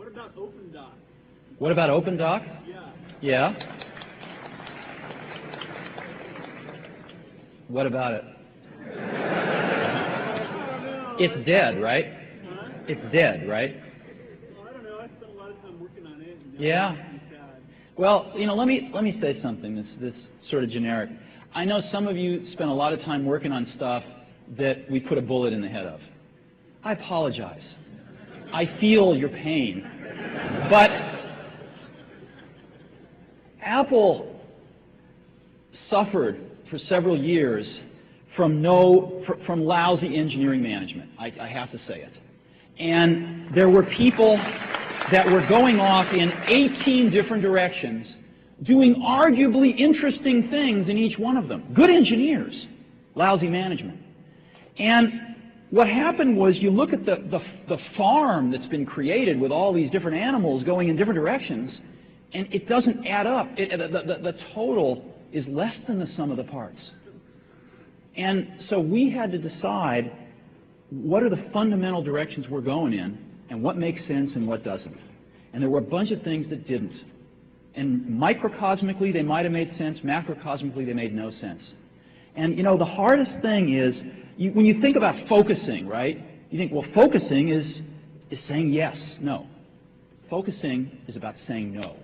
What about OpenDoc? What about OpenDoc? Yeah. Yeah. What about it? It's dead, right? Huh? It's dead, right? Well, I don't know. I spent a lot of time working on it. And Yeah. it's sad. Well, you know, let me say something this sort of generic. I know some of you spend a lot of time working on stuff that we put a bullet in the head of. I apologize. I feel your pain. But Apple suffered for several years from lousy engineering management. I have to say it. And there were people that were going off in 18 different directions, doing arguably interesting things in each one of them. Good engineers, lousy management. And what happened was, you look at the farm that's been created with all these different animals going in different directions, and it doesn't add up. The total is less than the sum of the parts. And so we had to decide what are the fundamental directions we're going in, and what makes sense and what doesn't. And there were a bunch of things that didn't. And microcosmically, they might have made sense. Macrocosmically, they made no sense. And you know, the hardest thing is, when you think about focusing, right? You think, well, focusing is saying yes, no. Focusing is about saying no.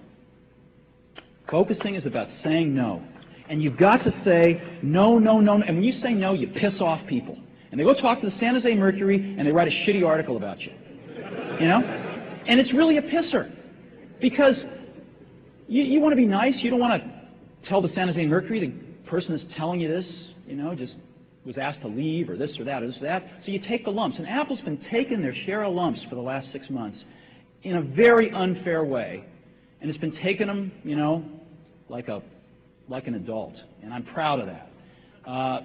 Focusing is about saying no. And you've got to say no, no, no. And when you say no, you piss off people. And they go talk to the San Jose Mercury, and they write a shitty article about you. You know? And it's really a pisser. Because you want to be nice. You don't want to tell the San Jose Mercury, the person that's telling you this, you know, just was asked to leave, or this or that or this or that. So you take the lumps. And Apple's been taking their share of lumps for the last 6 months in a very unfair way. And it's been taking them, you know, like an adult. And I'm proud of that.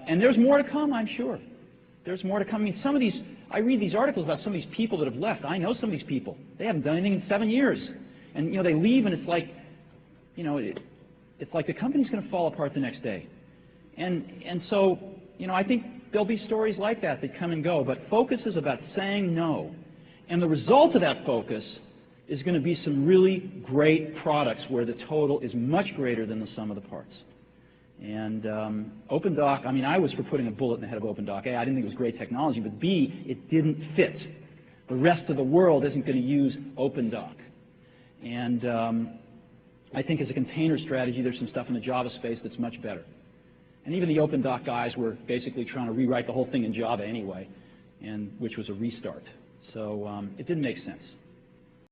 And there's more to come, I'm sure. There's more to come. I mean, some of these, I read these articles about some of these people that have left. I know some of these people. They haven't done anything in 7 years. And, you know, they leave, and it's like, you know, it's like the company's going to fall apart the next day. And so, you know, I think there'll be stories like that that come and go. But focus is about saying no. And the result of that focus is going to be some really great products where the total is much greater than the sum of the parts. And OpenDoc, I mean, I was for putting a bullet in the head of OpenDoc. A, I didn't think it was great technology, but B, it didn't fit. The rest of the world isn't going to use OpenDoc. And I think as a container strategy, there's some stuff in the Java space that's much better. And even the OpenDoc guys were basically trying to rewrite the whole thing in Java anyway, and which was a restart. So it didn't make sense.